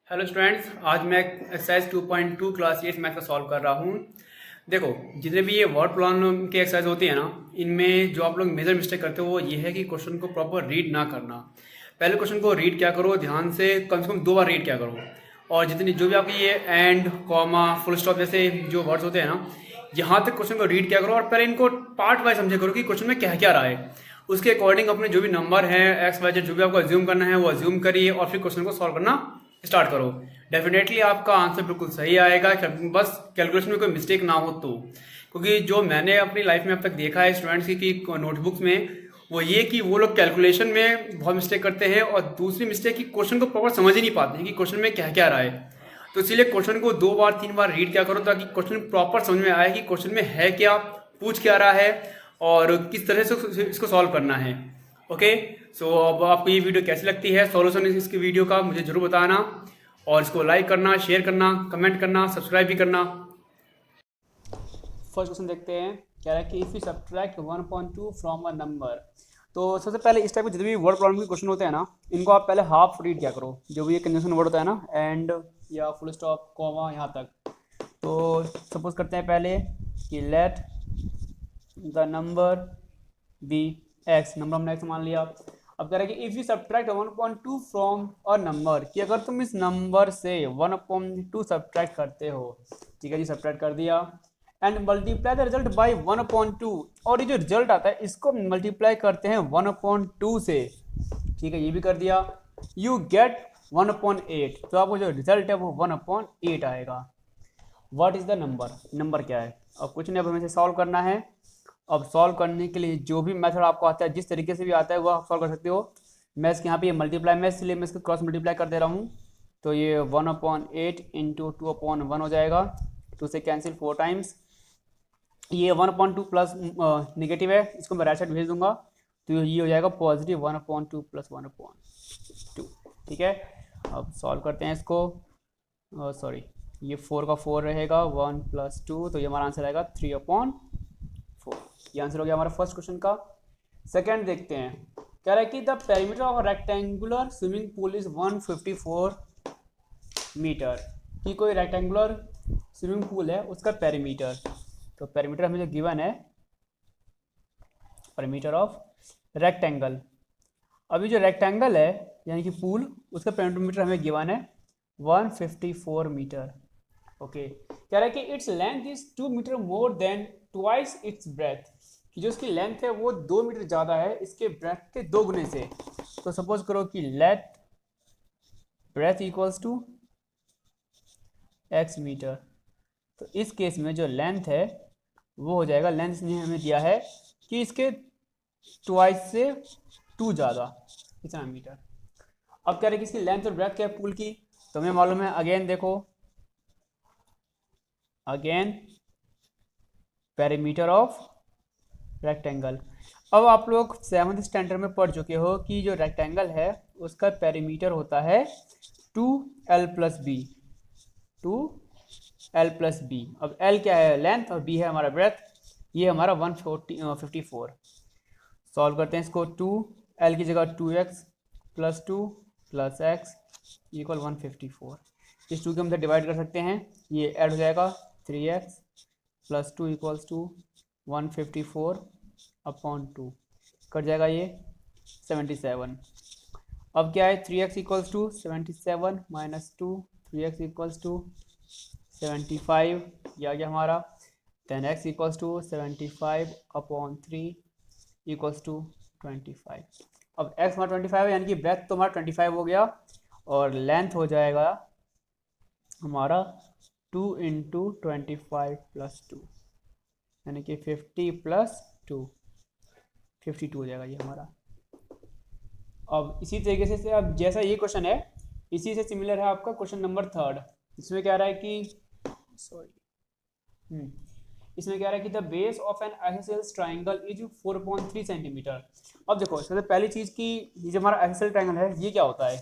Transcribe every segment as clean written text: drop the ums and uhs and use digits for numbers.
Hello students, आज मैं exercise 2.2 class 8 math का सॉल्व कर रहा हूँ। देखो, जितने भी ये वर्ड प्रॉब्लम के एक्सरसाइज होती है ना, इनमें जो आप लोग मेजर मिस्टेक करते हो वो ये है कि क्वेश्चन को प्रॉपर रीड ना करना। पहले क्वेश्चन को रीड क्या करो, ध्यान से कम 2 बार रीड क्या करो। और जितनी जो भी आपकी ये एंड, कॉमा, फुल स्टॉप जैसे जो वर्ड्स होते हैं ना, यहाँ तक क्वेश्चन को रीड क्या करो और पहले इनको पार्ट वाइज समझे करो कि क्वेश्चन में क्या क्या रहा है। उसके अकॉर्डिंग अपने जो भी नंबर है, एक्स वाई जेड, जो भी आपको अज्यूम करना है वो अज्यूम करिए और फिर क्वेश्चन को सॉल्व करना स्टार्ट करो। डेफिनेटली आपका आंसर बिल्कुल सही आएगा, बस कैलकुलेशन में कोई मिस्टेक ना हो तो। क्योंकि जो मैंने अपनी लाइफ में अब तक देखा है स्टूडेंट्स की नोटबुक्स में, वो ये कि वो लोग कैलकुलेशन में बहुत मिस्टेक करते हैं और दूसरी मिस्टेक कि क्वेश्चन को प्रॉपर समझ ही नहीं पाते हैं कि क्वेश्चन में क्या क्या रहा है। तो इसलिए क्वेश्चन को 2 बार 3 बार रीड क्या करो ताकि क्वेश्चन प्रॉपर समझ में आए कि क्वेश्चन में है क्या, पूछ क्या रहा है और किस तरह से इसको सॉल्व करना है। ओके, सो अब आपको ये वीडियो कैसी लगती है, सॉल्यूशन इसकी वीडियो का मुझे जरूर बताना और इसको लाइक करना, शेयर करना, कमेंट करना, सब्सक्राइब भी करना। फर्स्ट क्वेश्चन देखते हैं, कह रहा है कि if you subtract 1/2 from a number. तो सबसे पहले इस टाइप के जितने भी वर्ड प्रॉब्लम के क्वेश्चन होते हैं ना, इनको आप पहले हाफ रीड क्या करो। जो भी ये कंजंक्शन वर्ड होता है ना, एंड या फुल स्टॉप, कॉमा, यहाँ तक। तो सपोज करते हैं पहले कि let the number be x, number हमने एक्स मान लिया। अब कह रहा है कि if you subtract 1/2 from a number, कि अगर तुम इस नंबर से 1/2 सब्ट्रैक्ट करते हो। ठीक है जी, सब्ट्रैक्ट कर दिया। And multiply the result by 1/2, और ये जो रिजल्ट आता है इसको मल्टीप्लाई करते हैं 1/2 से। ठीक है, ये भी कर दिया। यू गेट 1/8, तो आपको जो रिजल्ट है वो 1/8 आएगा। What is the number, number क्या है। अब कुछ नहीं, अब हमें इसे सॉल्व करना है। अब सॉल्व करने के लिए जो भी मेथड आपको आता है, जिस तरीके से भी आता है वो आप सॉल्व कर सकते हो। मैं इसके यहाँ पे ये मल्टीप्लाई में, इसलिए मैं इसको क्रॉस मल्टीप्लाई कर दे रहा हूँ। तो ये 1/8 इंटू 2/1 हो जाएगा। 2 से कैंसिल 4 टाइम्स। ये 1/2 प्लस निगेटिव है, इसको मैं राइट साइड भेज दूंगा। तो ये हो जाएगा पॉजिटिव 1/2 प्लस 1/2। ठीक है, अब सॉल्व करते हैं इसको। सॉरी, ये 4 का 4 रहेगा, 1 + 2, तो ये हमारा आंसर आएगा 3/4। ये आंसर हो गया हमारा फर्स्ट क्वेश्चन का। सेकंड देखते हैं, कह रहा है कि the perimeter of rectangular swimming pool is 154 metre. कि कोई रेक्टेंगुलर स्विमिंग पूल है, उसका पेरीमीटर। तो पेरीमीटर हमें जो गिवन है, पेरीमीटर ऑफ रेक्टेंगल। अभी जो रेक्टेंगल है यानी कि पूल, उसका पेरीमीटर हमें गिवन है 154 मीटर। ओके, कह रहा है कि its length is 2 metre more than twice its breadth, कि जो इसकी लेंथ है वो 2 मीटर ज़्यादा है इसके ब्रेथ के 2 गुने से। तो सपोज करो कि let breadth equals to x metre. तो इस केस में जो लेंथ है वो हो जाएगा, लेंथ इसने हमें दिया है कि इसके ट्वाइस से 2 ज़्यादा, कितना मीटर। अब कह रहे हैं कि इसकी लेंथ और ब्रेथ क्या है पूल की, तो हमें मालूम है। अगेन देखो, अगेन पेरीमीटर ऑफ रेक्टेंगल। अब आप लोग 7th स्टैंडर्ड में पढ़ चुके हो कि जो रेक्टेंगल है उसका पेरीमीटर होता है 2l + b, 2l + b। अब l क्या है, लेंथ, और b है हमारा ब्रेथ। ये हमारा 154। सॉल्व करते हैं इसको। 2l की जगह 2x + 2 + x = 154। इस 2 के हम डिवाइड कर सकते हैं, ये ऐड हो जाएगा 3x + 2 = 154/2, कट जाएगा ये 77। अब क्या है, 3x = 77 - 2, 3x = 75, यह आ गया हमारा। Then x = 75/3 = 25। अब x हमारा 25 है, यानी कि ब्रेथ तो हमारा 25 हो गया, और लेंथ हो जाएगा हमारा 2 × 25 + 2, यानी कि 50 + 2, 52 हो जाएगा ये हमारा। अब इसी तरीके से अब जैसा ये क्वेश्चन है, इसी से सिमिलर है आपका क्वेश्चन नंबर 3। इसमें कह रहा है कि इसमें कह रहा है कि the base of N isosceles triangle is 4.3 centimetre. अब देखो, सबसे पहली चीज कि ये जो हमारा आइसोसेलेस ट्राइंगल है ये क्या होता है।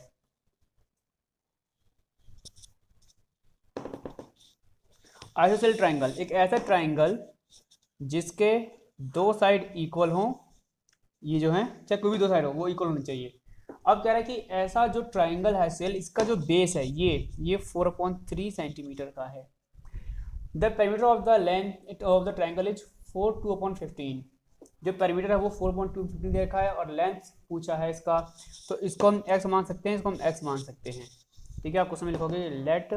आइसोसेलेस ट्राइंगल एक ऐसा ट्राइंगल जिसके 2 साइड इक्वल हों, ये जो है, चाहे कोई भी 2 साइड हो वो इक्वल होनी चाहिए। अब कह रहा है कि ऐसा जो ट्राइंगल है सेल, इसका जो बेस है ये 4/3 सेंटीमीटर का है। The perimeter of the length of the triangle is 4/2/15। जो पेरीमीटर है वो 4/2/15 दे रखा है और लेंथ पूछा है इसका, तो इसको हम x मान सकते हैं, इसको हम x मान सकते हैं। ठीक है, आप क्वेश्चन में लिखोगे late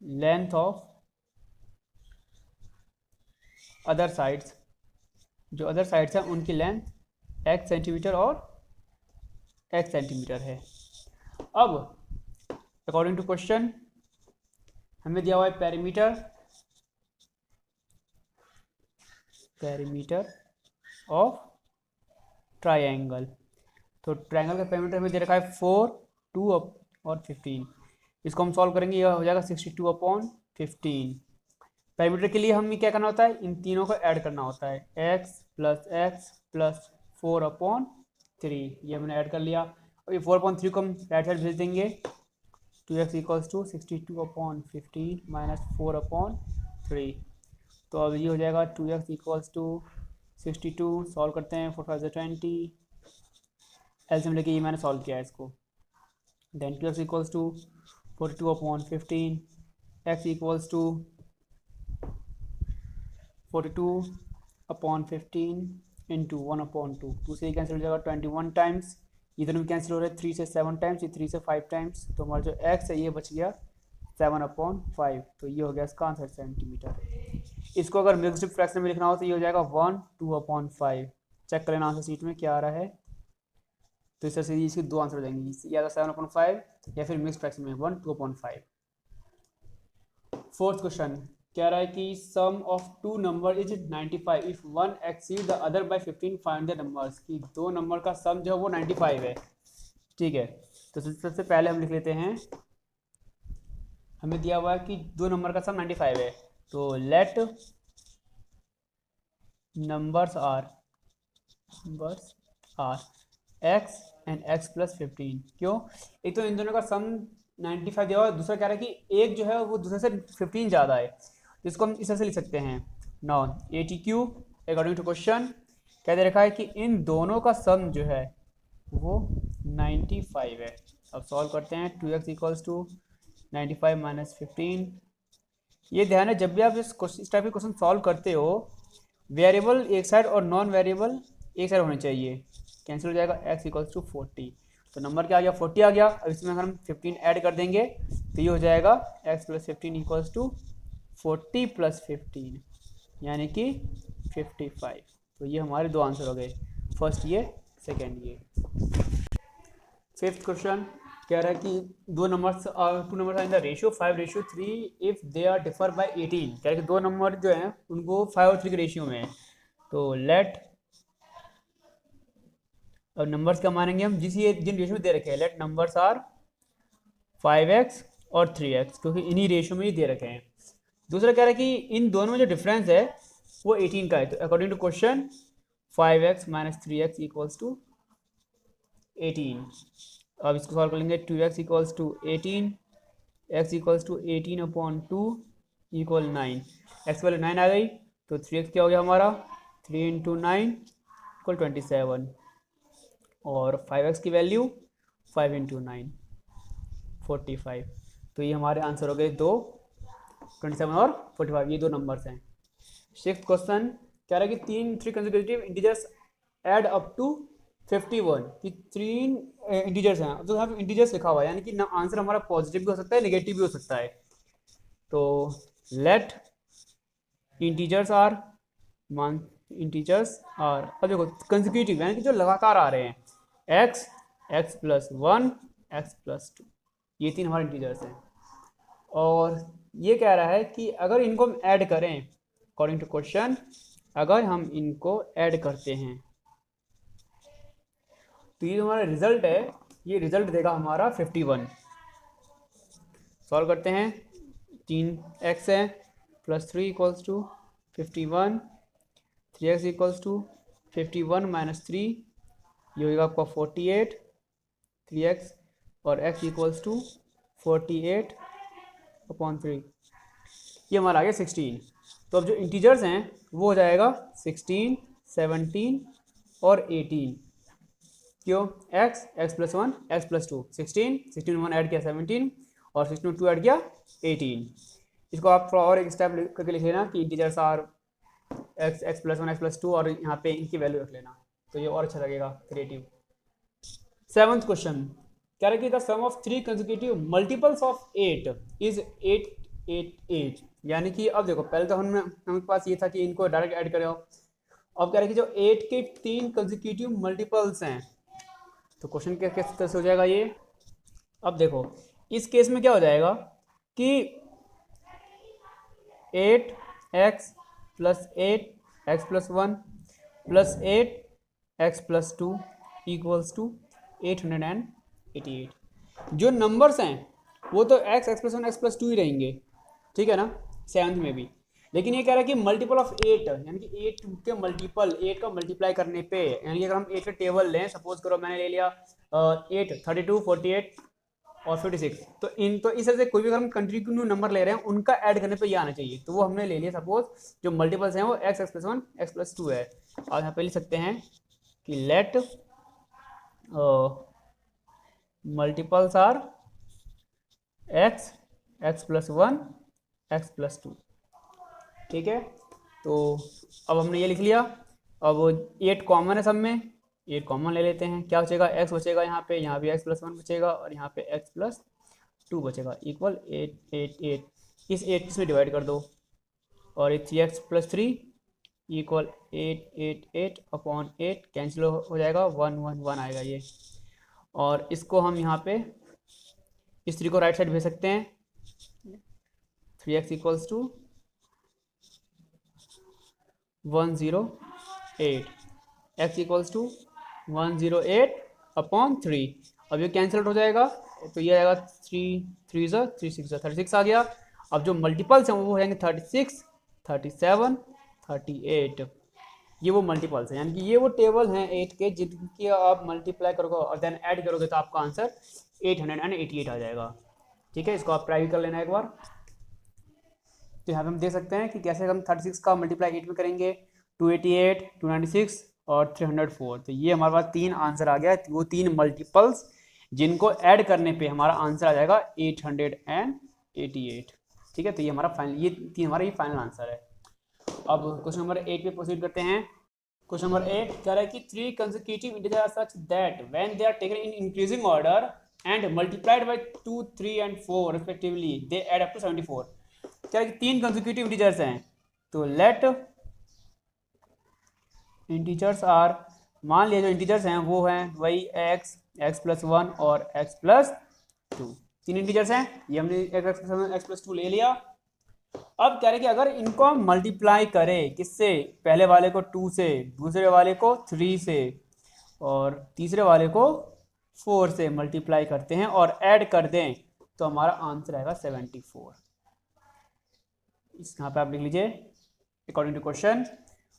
length of other sides, जो अदर साइड्स हैं उनकी लेंथ x सेंटीमीटर और x सेंटीमीटर है। अब अकॉर्डिंग टू क्वेश्चन हमें दिया हुआ है पेरीमीटर ऑफ ट्राइंगल। तो ट्राइंगल का पेरीमीटर हमें दे रखा है 4, 2 और 15। इसको हम सॉल्व करेंगे, यह हो जाएगा 62/15। पेरीमीटर के लिए हमें क्या करना होता है, इन तीनों को ऐड करना होता है, x प्लस 4/3। ये हमने ऐड कर लिया। अब ये 4/3 को हम राइट साइड भेज देंगे, 2x = 62/15 माइनस 4/3। तो अब ये हो जाएगा 2x = 62। सॉल्व करते हैं, 4 5 20, एलसीएम लेके ये मैंने सॉल्व किया है इसको। Then 2x = 42/15, x = 42/15 into 1/2। 2 से कैंसिल हो जाएगा 21 टाइम्स, इधर भी कैंसिल हो रहा है 3 से 7 टाइम्स, ये 3 से 5 टाइम्स, तो हमारा जो x है ये बच गया 7/5। तो ये हो गया इसका आंसर सेंटीमीटर। इसको अगर मिक्स्ड फ्रैक्शन में लिखना हो तो ये हो जाएगा 1 2/5। चेक कर लेना आंसर शीट में क्या आ रहा है। तो इस तरह से इसके दो आंसर हो जाएंगे, या तो 7/5 या फिर मिक्स फ्रैक्शन में 1 2/5। फोर्थ क्वेश्चन कह रहा है कि sum of two number is 95 if one exceed the other by 15 find the numbers. कि दो नंबर का सम जो है वो 95 है। ठीक है, तो सबसे पहले हम लिख लेते हैं, हमें दिया हुआ है कि दो नंबर का सम 95 है, तो let numbers are x and x + 15। क्यों, एक तो इन दोनों का सम 95 दिया हुआ है, दूसरा कह रहा है कि एक जो है वो दूसरे से 15 ज़्यादा है, तो इसको हम इस तरह से लिख सकते हैं। Now ATQ according to question क्या दे रखा है कि इन दोनों का सम जो है वो 95 है। अब सॉल्व करते हैं, 2x = 95 माइनस 15। ये ध्यान है, जब भी आप इस टाइप के क्वेश्चन सॉल्व करते हो, वेरिएबल एक साइड और नॉन वेरिएबल एक साइड होने चाहिए। कैंसिल हो जाएगा, x = 40। तो नंबर क्या आ गया, 40 आ गया। अब इसमें अगर हम 15 ऐड कर देंगे तो ये हो जाएगा x + 15 = 40 + 15 यानी कि 55। तो ये हमारे दो आंसर हो गए, फर्स्ट ये, सेकेंड ये। फिफ्थ क्वेश्चन कह रहा है कि two numbers are in the ratio 5:3 if they are differ by 18। कह रहा है कि दो नंबर जो हैं उनको 5 और 3 के रेशियो में है। तो लेट, अब नंबर्स क्या मानेंगे हम, जिन रेशियो में दे रखे हैं, लेट नंबर्स आर 5x और 3x, क्योंकि इन्हीं रेशियो में ही दे रखे हैं। दूसरा कह रहा है कि इन दोनों में जो डिफरेंस है वो 18 का है। तो according to question 5x - 3x = 18। अब इसको सॉल्व कर लेंगे, 2x = 18, x = 18/2 = 9। x वाले 9 आ गई, तो 3x क्या हो गया हमारा, 3 × 9 = 27, और 5x की वैल्यू 5 × 9 45। तो ये हमारे आंसर हो गए दो, 27 और 45, ये दो नंबर्स हैं। सिक्स्थ क्वेश्चन कह रहा है कि 3 consecutive integers add up to 51। कि 3 इंटीजर्स हैं, तो यहाँ पे इंटीजर्स लिखा हुआ है, यानी कि ना आंसर हमारा पॉजिटिव भी हो सकता है, नेगेटिव भी हो सकता है। तो लेट इंटीजर्स आर अब देखो कंसेक्यूटिव यानी कि जो लगातार आ रहे हैं, x + 1 x + 2, ये तीन हमारे इंटीजर्स हैं। और ये कह रहा है कि अगर इनको हम ऐड करें, अकॉर्डिंग टू क्वेश्चन अगर हम इनको ऐड करते हैं तो ये हमारा रिजल्ट है, ये रिजल्ट देगा हमारा 51। सॉल्व करते हैं, 3x है + 3 = 51, 3x = 51 - 3, ये होगा आपका 48, 3x, और x = 48/3, ये हमारा आ गया 16। तो अब जो इंटीजर्स हैं वो हो जाएगा 16, 17 और 18। क्यों, x plus one x plus to 16, 16 में 1 ऐड किया 17 और 16 में 2 ऐड किया 18। इसको आप थोड़ा और एक स्टेप करके लिख लेना कि integers are x plus one x plus two और यहाँ पे इनकी वैल्यू रख लेना, तो ये और अच्छा लगेगा क्रिएटिव। 7th क्वेश्चन कह रहे कि the sum of 3 consecutive multiples of 8 is 8 8 8। यानी कि अब देखो पहले तो हमारे पास ये था कि इनको डायरेक्ट ऐड करो, अब कह रहे कि जो 8 के 3 कंसेक्यूटिव मल्टीपल्स हैं, तो क्वेश्चन किस तरह से हो जाएगा ये। अब देखो इस केस में क्या हो जाएगा कि 8x plus 8x plus 1 plus 8x plus 2 equals to 888। जो नंबर्स हैं वो तो x प्लस 1 x प्लस 2 ही रहेंगे, ठीक है ना, 7th में भी। लेकिन ये कह रहा है कि मल्टीपल ऑफ 8 यानी कि 8 के मल्टीपल 8 का मल्टीप्लाई करने पे, यानी कि अगर हम 8 का टेबल लें, सपोज करो मैंने ले लिया 8 32 48 और 56, तो इस तरह से कोई भी अगर हम कंटिन्यू नंबर ले रहे हैं उनका ऐड करने पे ये आना चाहिए, तो वो हमने ले लिया। सपोज जो मल्टीपल्स हैं वो x प्लस 1 x प्लस 2 है, और यहाँ पे लिख सकते हैं कि let multiples are x plus 1 x plus 2, ठीक है। तो अब हमने ये लिख लिया। अब 8 कॉमन है सब में, 8 कॉमन ले लेते हैं, क्या बचेगा, x बचेगा यहाँ भी x प्लस 1 बचेगा और यहाँ पे x प्लस 2 बचेगा, इक्वल 8 8 8। इस 8 इसमें डिवाइड कर दो और ये 3x plus 3 equal 8 8 8 upon 8 cancel हो जाएगा, 1 1 1 आएगा ये। और इसको हम यहाँ पे इस 3 को राइट साइड भेज सकते हैं, 3x equals to 108, x equals to 108 upon 3। अब ये कैंसिल हो जाएगा, तो ये आएगा 3 3 ज़ा 3 6 ज़ा 36 आ गया। अब जो मल्टीपल्स हैं वो हो जाएंगे 36 37 38, ये वो मल्टीपल्स हैं, यानी कि ये वो टेबल हैं 8 के जिनकी आप मल्टीप्लाई करोगे और देन ऐड करोगे तो आपका आंसर 888 आ जाएगा, ठीक है। इसको आप ट्राई कर लेना एक बार। तो यहाँ पे हम देख सकते हैं कि कैसे हम 36 का मल्टीप्लाई 8 में करेंगे, 288 296 और 304। तो ये हमारे पास 3 आंसर आ गया, वो 3 मल्टीपल्स जिनको ऐड करने पे हमारा आंसर आ जाएगा 888, ठीक है। तो ये हमारा फाइनल, ये 3 हमारा ये फाइनल आंसर है। अब क्वेश्चन नंबर 8 पे प्रोसीड करते हैं। क्वेश्चन नंबर 8 कह रहा है कि 3 consecutive integers are such that when they are taken in increasing order and multiplied by 2 3 and 4 respectively they add up to 74। कह रहा है कि 3 consecutive integers हैं, तो let integers are, मान लिया जो इंटीजर्स हैं वो हैं वही x प्लस 1 और x प्लस 2, 3 इंटीजर्स हैं, ये हमने x प्लस 2 ले लिया। अब कह रहे कि अगर इनको हम मल्टीप्लाई करें किससे, पहले वाले को 2 से, दूसरे वाले को 3 से और तीसरे वाले को 4 से मल्टीप्लाई करते हैं और ऐड कर दें, तो हमारा आंसर आएगा 74। इस यहाँ पे आप लिख लीजिए अकॉर्डिंग टू क्वेश्चन।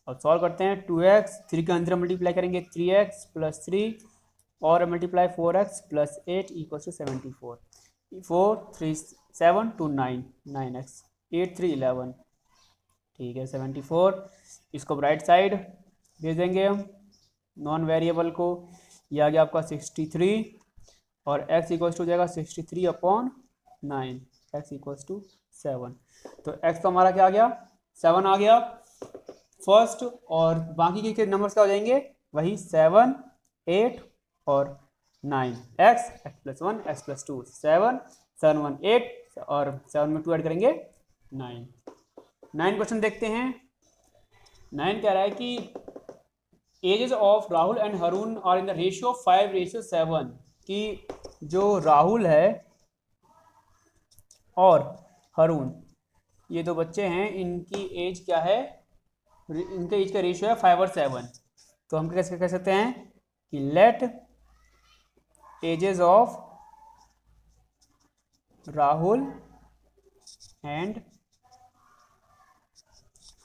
अब सॉल्व करते हैं। 2x 3 के अंदर मल्टीप्लाई करेंगे 3x प्लस 3 और multiply 4x plus 8 equal to 74। 4 3 7 2 9 9x 8 3 11, ठीक है 74। इसको राइट साइड भेज देंगे हम नॉन वेरिएबल को, ये आ गया आपका 63 और x इक्वल्स टू हो जाएगा 63 अपॉन 9, x इक्वल्स टू 7। तो x तो हमारा क्या आ गया 7 आ गया फर्स्ट, और बाकी के नंबर्स क्या हो जाएंगे वही 7 8 और 9, x प्लस 1 x प्लस 2 7 7 1 8 और 7 में 2 ऐड करेंगे 9 क्वेश्चन देखते हैं। 9 कह रहा है कि ages of Rahul and Haroon are in the ratio 5:7, कि जो राहुल है और हरून ये दो बच्चे हैं, इनकी एज क्या है, इनके एज का रेशियो है 5 और 7। तो हम कैसे कह सकते हैं कि let ages of Rahul and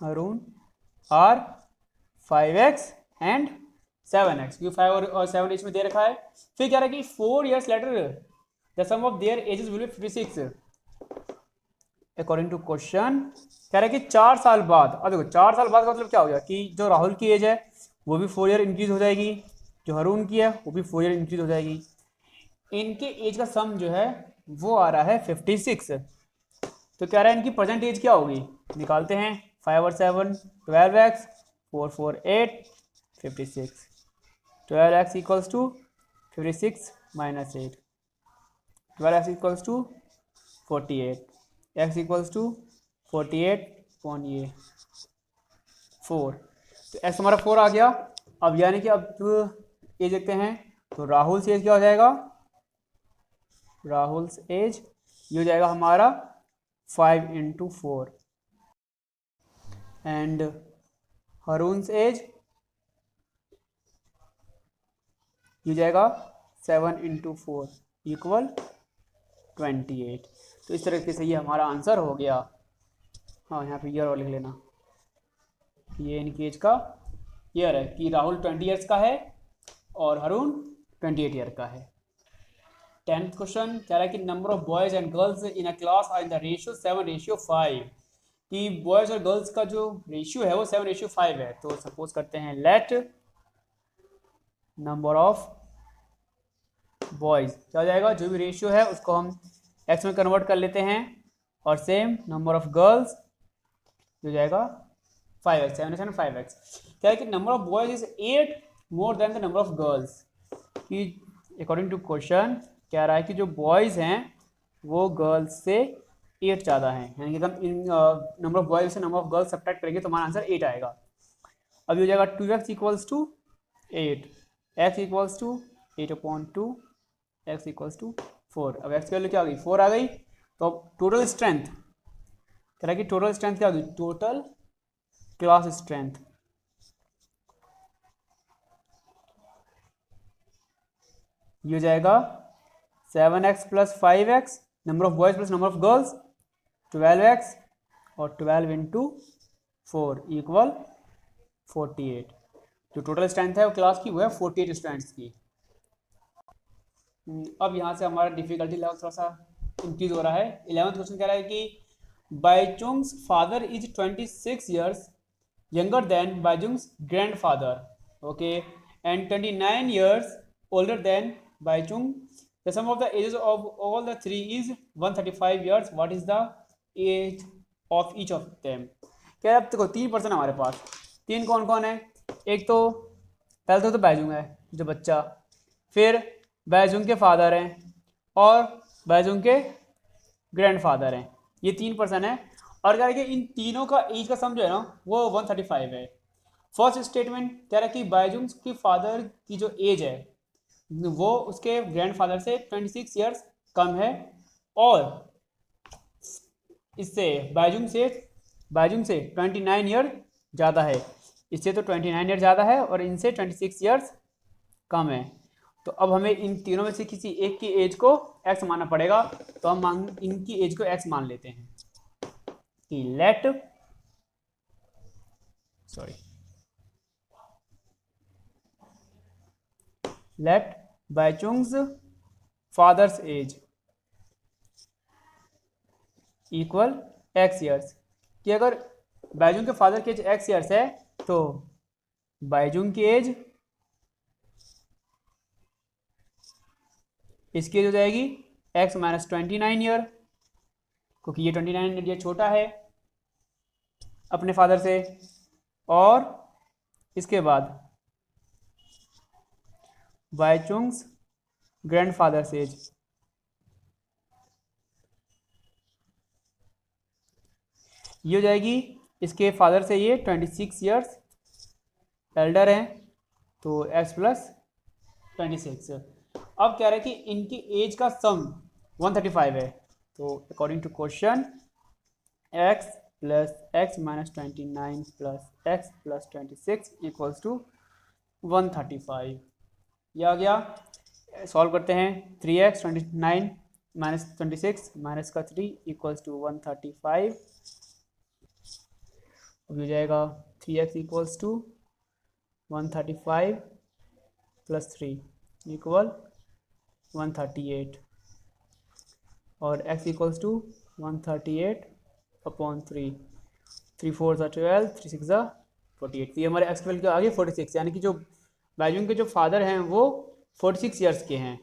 Haroon are 5x and 7x, क्योंकि 5 और 7 एज में दे रखा है। फिर कह रहा है कि 4 years later the sum of their ages will be 56 according to question. कह रहा है कि 4 साल बाद, अब देखो 4 साल बाद का मतलब क्या हो गया कि जो राहुल की एज है वो भी 4 ईयर इंक्रीज हो जाएगी, जो हरून की है वो भी 4 ईयर इंक्रीज हो जाएगी। इनके एज का सम जो है वो आ रहा है 56। तो कह रहा है इनकी प्रेजेंट एज क्या होगी, निकालते हैं। 5 और 7 12x, 4 4 8 56। 12x equals to 56 minus 8, 12x equals to 48, x equals to 48 upon ये 4। तो x हमारा 4 आ गया। अब यानी कि अब एज देखते हैं, तो राहुल से एज क्या हो जाएगा, राहुल एज ये हो जाएगा हमारा 5 इंटू 4 एंड हरून एज ये हो जाएगा 7 इंटू 4 इक्वल 28। तो इस तरीके से ये हमारा आंसर हो गया। हाँ यहाँ पे ईयर और लिख लेना, ये इनकी एज का ईयर है कि राहुल 20 ईयर्स का है और हरून 28 ईयर का है। 10th क्वेश्चन कह रहा है कि number of boys and girls in a class are in the ratio 7:5, कि बॉयज और गर्ल्स का जो रेशियो है वो 7:5 है। तो सपोज करते हैं लेट नंबर ऑफ बॉयज क्या हो जाएगा, जो भी रेशियो है उसको हम एक्स में कन्वर्ट कर लेते हैं, और सेम नंबर ऑफ गर्ल्स हो जाएगा 5x, 7 5x। क्या है कि number of boys is 8 more than the number of girls, कि अकॉर्डिंग टू क्वेश्चन कह रहा है कि जो बॉयज़ हैं वो गर्ल्स से 8 ज़्यादा हैं, यानी कि हम इन नंबर ऑफ बॉयज से नंबर ऑफ गर्ल्स सब्ट्रैक्ट करेंगे तो हमारा आंसर 8 आएगा। अब ये हो जाएगा 2x equals to 8, x equals to 8/2, x equals to 4। अब x की वैल्यू क्या आ गई, 4 आ गई। तो अब टोटल स्ट्रेंथ कह रहा है कि टोटल स्ट्रेंथ क्या होगी, टोटल क्लास स्ट्रेंथ ये हो जाएगा 7x plus 5x number of boys plus number of girls 12x और 12 इंटू 4 इक्वल 48। जो टोटल स्ट्रेंथ है वो क्लास की वो है 48 स्टूडेंट्स की। अब यहाँ से हमारा डिफिकल्टी लेवल थोड़ा सा इंक्रीज हो रहा है। 11th क्वेश्चन कह रहा है कि Baichung's father is 26 years younger than Baijung's grandfather, okay, and 29 years older than Baichung. The sum of the ages of all the three is 135 years. What is the age of each of them? क्या अब देखो 3 person हमारे पास, 3 कौन कौन है, एक तो पहले तो बाइजुंग है जो बच्चा, फिर बाइजुंग के फादर हैं और बाइजुंग के ग्रैंडफादर हैं, ये 3 पर्सन है। और क्या है कि इन तीनों का एज का सम जो है ना वो 135 है। फर्स्ट स्टेटमेंट कह रहा है कि बाइजुंग की फादर की जो एज है वो उसके ग्रैंडफादर से 26 ईयर्स कम है, और इससे बाइजुंग से 29 ईयर ज़्यादा है। इससे तो 29 ईयर ज़्यादा है और इनसे 26 ईयर्स कम है। तो अब हमें इन तीनों में से किसी एक की एज को एक्स मानना पड़ेगा। तो हम इनकी एज को एक्स मान लेते हैं कि let Baichung's father's age equal X years, कि अगर बाइजुंग के फादर की एज एक्स ईयर्स है तो बाइजुंग की एज इसकी एज हो जाएगी एक्स माइनस 29 ईयर, क्योंकि ये 29 ईयर छोटा है अपने फादर से। और इसके बाद बाइचुंग्स ग्रैंडफादर्स एज ये हो जाएगी इसके फादर से ये 26 ईयर्स एल्डर हैं, तो x प्लस 26। अब कह रहे हैं कि इनकी एज का सम 135 है, तो according to question x plus x minus 29 plus x plus 26 equals to 135। यह आ गया। सॉल्व करते हैं। 3x 29 माइनस 26 माइनस का 3 इक्वल्स टू 135। अब हो जाएगा 3x equals to 135 plus 3 equal 138, और x इक्वल्स टू 138/3, 3 4 12, 3 6 48। ये हमारे x की वैल्यू आ गई 46, यानी कि जो बाइजुंग के जो फादर हैं वो 46 ईयर्स के हैं।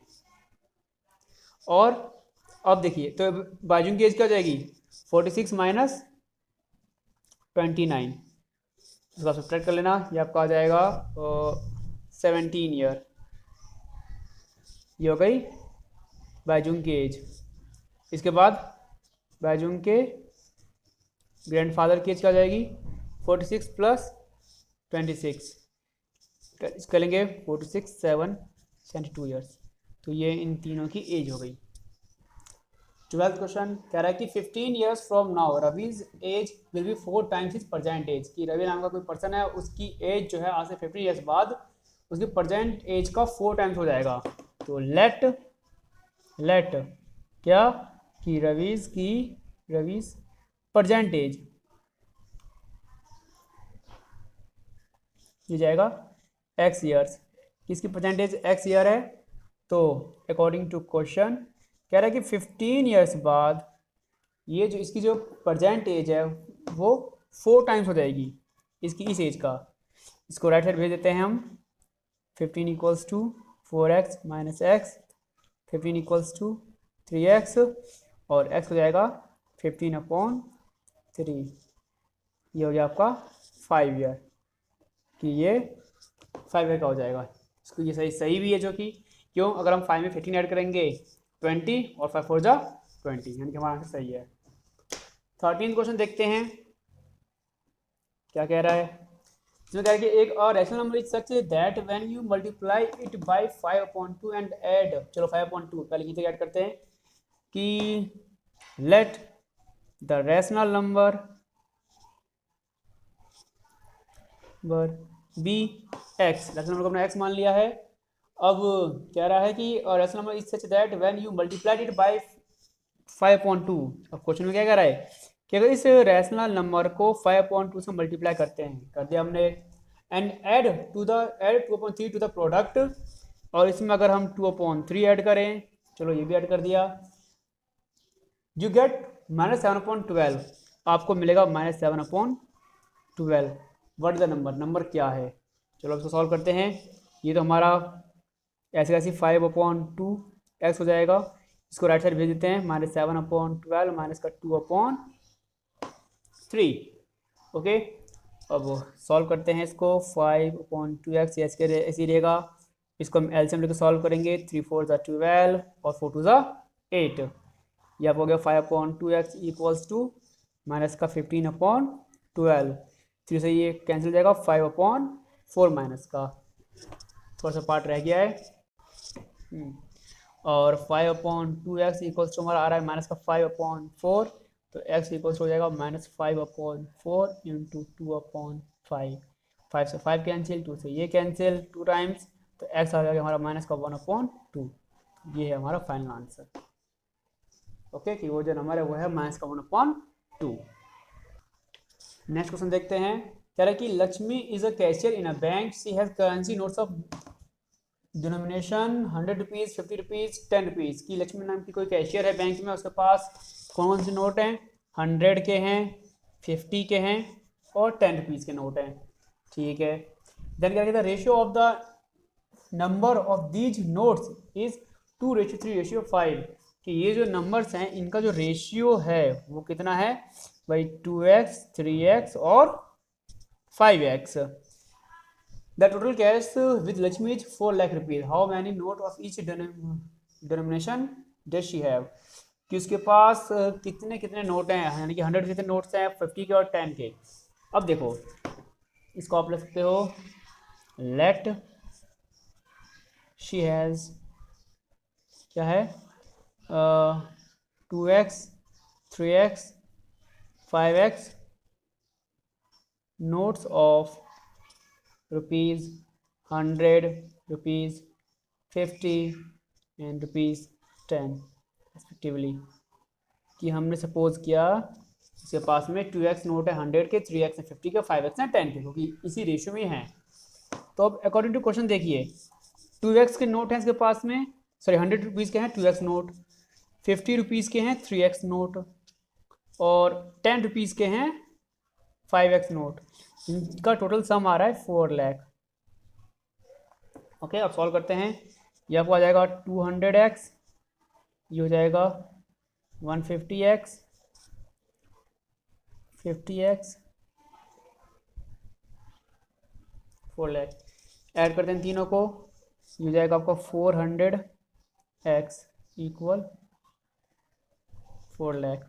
और अब देखिए तो बाइजुंग की एज क्या हो जाएगी, 46 माइनस 29, इसका सब्ट्रैक्ट कर लेना, ये आपका आ जाएगा 17 ईयर। ये हो गई बाइजुंग की एज। इसके बाद बाइजुंग के ग्रैंडफादर की एज क्या हो जाएगी, 46 प्लस 26, इसका लेंगे 46 7 72 ईयर्स। तो ये इन तीनों की एज हो गई। 12th क्वेश्चन कह रहा है कि 15 years from now Ravi's age will be 4 times his present age. कि रवि नाम का कोई पर्सन है, उसकी एज जो है आज से 15 ईयर्स बाद उसकी प्रेजेंट एज का 4 टाइम्स हो जाएगा। तो लेट क्या कि रवीज प्रेजेंट एज ये जाएगा x ईयर्स। किसकी प्रेजेंट एज x ईयर है, तो अकॉर्डिंग टू क्वेश्चन कह रहा है कि 15 ईयर्स बाद ये जो इसकी जो प्रेजेंट एज है वो 4 टाइम्स हो जाएगी इसकी इस एज का। इसको राइट साइड भेज देते हैं हम। 15 equals to 4x minus x, 15 equals to 3x और x हो जाएगा 15/3। ये हो गया आपका 5 ईयर, कि ये 5 ईयर का हो जाएगा। इसको ये सही भी है, जो कि क्यों, अगर हम 5 में 15 ऐड करेंगे 20 और 5 4 जा 20, यानी कि हमारा आंसर सही है। 13 क्वेश्चन देखते हैं क्या कह रहा है। इसमें कह रहा है कि एक rational number is such that when you multiply it by 5/2 and add, चलो 5/2 पहले कितने ऐड करते हैं कि let the rational number be x, rational number को हमने एक्स मान लिया है। अब कह रहा है कि rational number is such that when you multiplied it by 5/2। अब क्वेश्चन में क्या कह रहा है कि अगर इस रैशनल नंबर को 5/2 से मल्टीप्लाई करते हैं, कर दिया हमने, and add 2/3 to the product, और इसमें अगर हम 2/3 ऐड करें, चलो ये भी ऐड कर दिया, यू गेट -7/12, आपको मिलेगा -7/12। व्हाट द नंबर क्या है, चलो इसको सॉल्व करते हैं। ये तो हमारा ऐसे कैसे 5/2 एक्स हो जाएगा, इसको राइट साइड भेज देते हैं, -7/12 माइनस का 2/3। ओके, अब सॉल्व करते हैं इसको। 5/2x ऐसे रहेगा, इसको हम एलसीएम लेकर सॉल्व करेंगे। 3 4 ज़ा 12 और 4 2 ज़ा 8। यह हो गया 5/2x इक्वल्स टू माइनस का 15/12। 3 से ये कैंसिल हो जाएगा, 5/4 माइनस का थोड़ा सा पार्ट रह गया है। और 5/2x इक्वल्स टू हमारा आ रहा है माइनस का 5/4, तो x इक्वल्स हो जाएगा -5/4 इंटू 2/5। 5 से 5 कैंसिल, 2 से ये कैंसिल 2 टाइम्स, तो x आ जाएगा हमारा माइनस का 1/2। ये है हमारा फाइनल आंसर। ओके, कि वो जो नंबर है वो है माइनस का 1/2। नेक्स्ट क्वेश्चन देखते हैं। कह रहा है कि Lakshmi is a cashier in a bank, she has currency notes of denomination 100 rupees, 50 rupees, 10 rupees. की लक्ष्मी नाम की कोई कैशियर है बैंक में, उसके पास कौन कौन से नोट हैं, 100 के हैं, 50 के हैं और 10 रुपीज़ के नोट हैं। ठीक है, देन क्या कहता है, ratio of the number of these notes is 2:3:5। कि ये जो नंबर्स हैं इनका जो रेशियो है वो कितना है भाई, 2x 3x और 5x। The total cash with Lakshmi is 4 lakh rupees, how many note of each denomination does she have. कि उसके पास कितने कितने नोट हैं, यानी कि 100 कितने नोट्स हैं, 50 के और 10 के। अब देखो इसको आप लिख सकते हो, लेट शी हैज़ क्या है 2x 3x 5x notes of rupees 100 rupees 50 and rupees 10 respectively. कि हमने सपोज किया इसके पास में 2x नोट है 100 के, 3x है 50 के, 5x है 10 के, क्योंकि इसी रेशियो में हैं। तो अब अकॉर्डिंग टू क्वेश्चन देखिए, 2x के नोट हैं इसके पास में, सॉरी 100 रुपीज़ के हैं 2x नोट, 50 रुपीज़ के हैं 3x नोट और 10 रुपीज़ के हैं 5x नोट। इनका टोटल सम आ रहा है 4 लाख। ओके, अब सॉल्व करते हैं। ये आपको आ जाएगा 200x, ये हो जाएगा 150x, 50x, 4 लाख। ऐड करते हैं तीनों को, ये हो जाएगा आपका 400x इक्वल 4 लाख।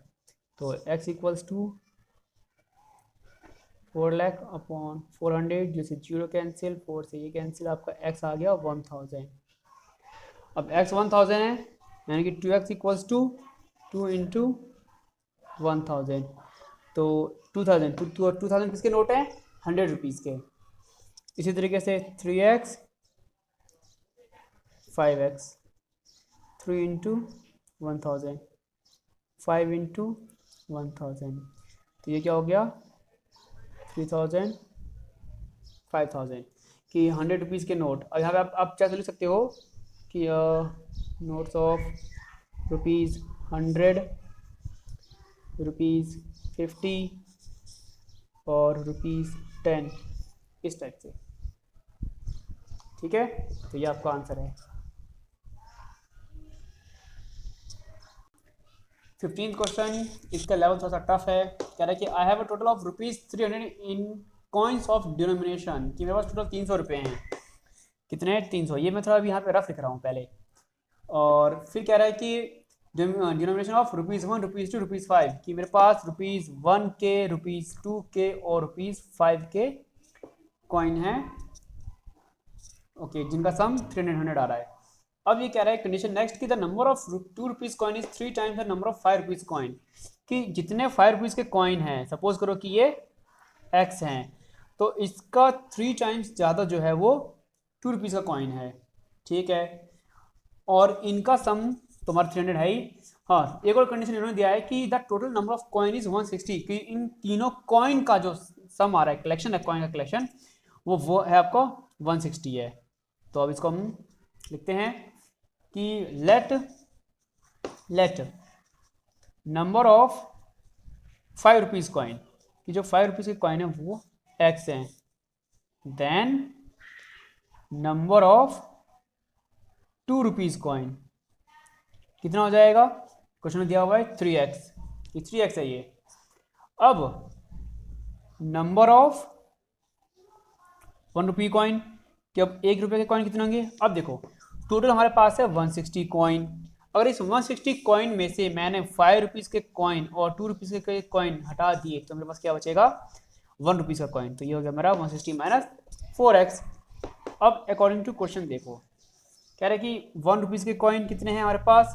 तो x equals to 4 lakh upon 400, जैसे 0 कैंसिल, 4 से ये कैंसिल, आपका x आ गया 1000। अब x 1000 है, यानी कि 2x इक्वल्स टू 2 इंटू 1000। तो 2000 किसके नोट हैं? 100 रुपीज़ के। इसी तरीके से 3x 5x, 3 इंटू 1000, 5 इंटू 1000, तो ये क्या हो गया 3000, 5000 कि 100 रुपीज़ के नोट। और यहाँ पे आप क्या लिख सकते हो कि नोट्स ऑफ रुपीज़ 100, रुपीज़ 50 और रुपीज़ 10, इस टाइप से। ठीक है, तो ये आपका आंसर है। 15th क्वेश्चन, इसका लेवल थोड़ा सा टफ है। कह रहा है कि I have a total of ₹300 in coins of denomination, कि मेरे पास टोटल 300 रुपये हैं। कितने? 300। ये मैं थोड़ा अभी यहाँ पे रफ लिख रहा हूँ पहले। और फिर कह रहा है कि डिनोमिनेशन ऑफ ₹1, ₹2, ₹5, कि मेरे पास ₹1 के, ₹2 के और ₹5 के कॉइन हैं, ओके, जिनका सम 300 आ रहा है। अब ये कह रहा है कंडीशन नेक्स्ट कि the number of ₹2 coin is 3 times the number of ₹5 coin, कि जितने ₹5 के कॉइन हैं, सपोज करो कि ये x हैं, तो इसका 3 टाइम्स ज़्यादा जो है वो ₹2 का कॉइन है। ठीक है, और इनका सम तुम्हारा 300 है ही। हाँ, एक और कंडीशन इन्होंने दिया है कि the total number of coin is 160, कि इन तीनों कॉइन का जो सम आ रहा है, कलेक्शन है, कॉइन का कलेक्शन, वो है आपको 160 है। तो अब इसको हम लिखते हैं कि लेट नंबर ऑफ ₹5 कॉइन, कि जो ₹5 के कॉइन है वो x हैं, देन नंबर ऑफ ₹2 कॉइन कितना हो जाएगा? क्वेश्चन में दिया हुआ है 3x, ये 3x है ये। अब नंबर ऑफ ₹1 कॉइन, कि अब ₹1 के कॉइन कितने होंगे? अब देखो टोटल हमारे पास है 160 कॉइन। अगर इस 160 कॉइन में से मैंने ₹5 के कॉइन और ₹2 के कॉइन हटा दिए, तो मेरे पास क्या बचेगा? ₹1 का कॉइन। तो ये हो गया मेरा 160 माइनस 4x। अब अकॉर्डिंग टू क्वेश्चन देखो, कह रहे कि ₹1 के कॉइन कितने हैं हमारे पास?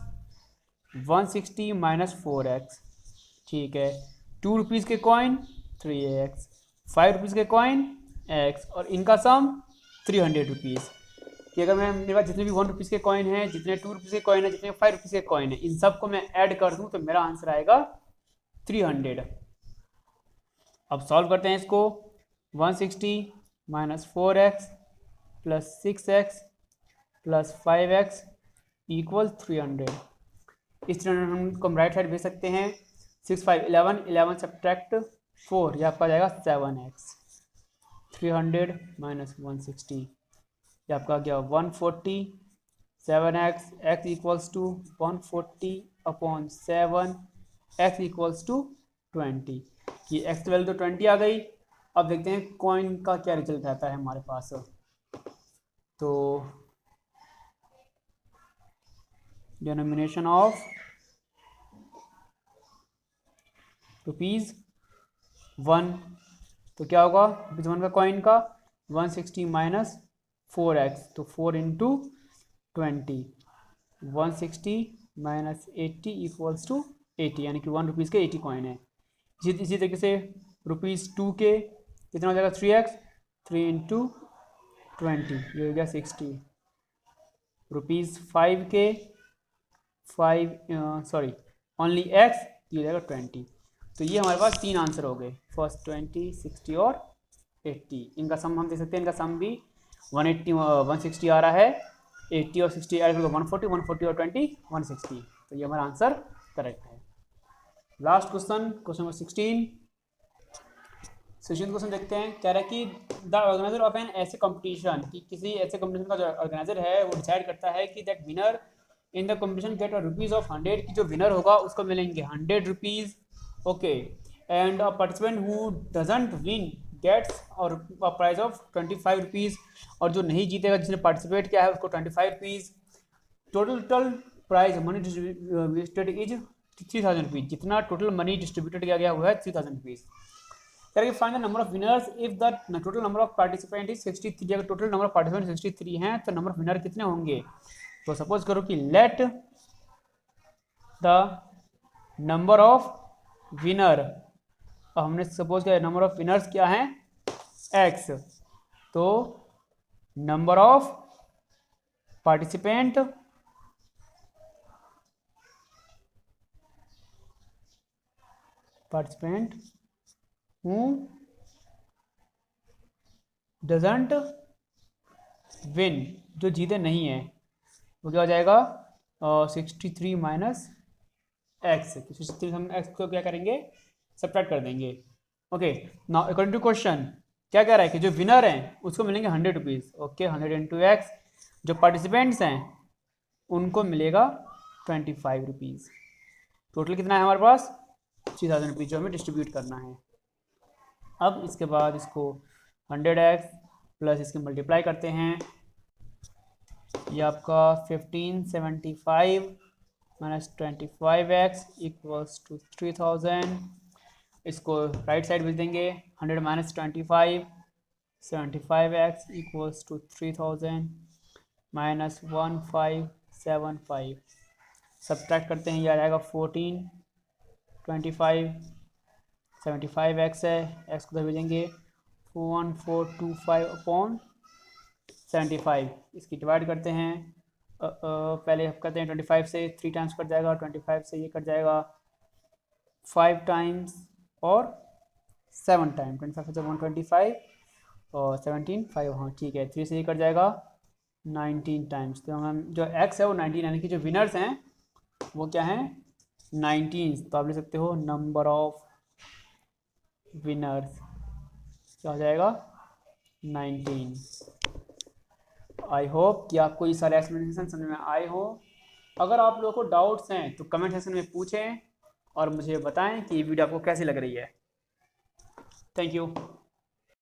160 माइनस 4x, ठीक है। ₹2 के कॉइन 3x, ₹5 के कॉइन x, और इनका सम 300 रुपीज़। कि अगर मैं, मेरे पास जितने भी ₹1 के कॉइन हैं, जितने ₹2 के कॉइन हैं, जितने ₹5 के कॉइन हैं, इन सबको मैं ऐड कर दूं तो मेरा आंसर आएगा 300। अब सॉल्व करते हैं इसको। 160 minus 4x plus 6x plus 5x equal 300। इस 300 को हम राइट साइड भेज सकते हैं। 6 5 11, 11 सब्ट्रैक्ट 4, ये आपका आ जाएगा 7x। 300 माइनस 160, ये आपका गया 140, 7x, x equals to 140 upon 7, x equals to 20, कि x की वैल्यू तो 20 आ गई। अब देखते हैं कॉइन का क्या रिजल्ट रहता है हमारे पास। तो डिनोमिनेशन ऑफ ₹1, तो क्या होगा ₹1 का कॉइन का 160 माइनस 4x, तो 4 इंटू 20, 160 माइनस 80 इक्वल्स टू 80, यानी कि ₹1 के 80 कॉइन है। इसी तरीके से ₹2 के कितना हो जाएगा? 3x, 3 इंटू 20, ये हो गया 60। ₹5 के 5 सॉरी ओनली x, ये हो जाएगा 20। तो ये हमारे पास 3 आंसर हो गए, फर्स्ट 20, 60 और 80। इनका सम हम देख सकते हैं, इनका सम भी 180 160 आ रहा है। 80 और 60 ऐड करके 140, 140 और 20 160। तो ये हमारा आंसर करेक्ट है। Last question, question number 16। Session question देखते हैं। कह रहा है कि द ऑर्गेनाइजर ऑफ एन ऐसे कंपटीशन, कि किसी ऐसे कंपटीशन का जो ऑर्गेनाइजर है वो डिसाइड करता है कि that winner in the competition get a rupees of 100, कि जो विनर होगा उसको मिलेंगे 100 rupees. Okay, and a participant who doesn't win gets और प्राइज ऑफ 25 रुपीज़, और जो नहीं जीतेगा जिसने पार्टिसिपेट किया है उसको 25 rupees. Total prize money distributed is 3000 rupees, जितना टोटल मनी डिस्ट्रीब्यूटेड किया गया हुआ है 3000 रुपीज़। करेंगे find the number of winners if the total number of participant is 63। अगर टोटल नंबर ऑफ पार्टिसिपेंट 63 हैं तो नंबर ऑफ विनर कितने होंगे। तो सपोज करो कि let the number of winner, हमने सपोज किया नंबर ऑफ विनर्स क्या है x, तो number of participant who doesn't win, जो जीते नहीं है, वो क्या हो जाएगा 63 माइनस एक्स। 63 हम एक्स को क्या करेंगे सब्ट्रैक्ट कर देंगे। Okay, now according to question क्या कह रहा है कि जो विनर हैं उसको मिलेंगे 100 रुपीज़। Okay, 100 into x. जो पार्टिसिपेंट्स हैं उनको मिलेगा 25 रुपीज़। टोटल कितना है हमारे पास 3000 रुपीज़, जो हमें डिस्ट्रीब्यूट करना है। अब इसके बाद इसको 100x प्लस इसके मल्टीप्लाई करते हैं, ये आपका 1575 माइनस 25x इक्वल्स टू 3000। इसको राइट साइड भेज देंगे, 100 minus 25 75x equals to 3000 minus 1575। Subtract करते हैं, ये आ जाएगा 14 25 75x है, x को उधर भेजेंगे 1425 अपॉन 75। इसकी डिवाइड करते हैं, पहले हम करते हैं 25 से 3 टाइम्स कट जाएगा, 25 से ये कट जाएगा 5 टाइम्स और 7 टाइम, 25 से 125 और 17 5, हाँ ठीक है, 3 से ये कट जाएगा 19 टाइम्स। तो हम जो x है वो 19, यानी कि जो विनर्स हैं वो क्या हैं 19। तो आप लिख सकते हो नंबर ऑफ विनर्स क्या हो जाएगा 19। आई होप कि आपको ये सारे एक्सप्लेनेशन समझ में आए हो। अगर आप लोगों को डाउट्स हैं तो कमेंट सेक्शन में पूछें और मुझे बताएं कि ये वीडियो आपको कैसी लग रही है। Thank you.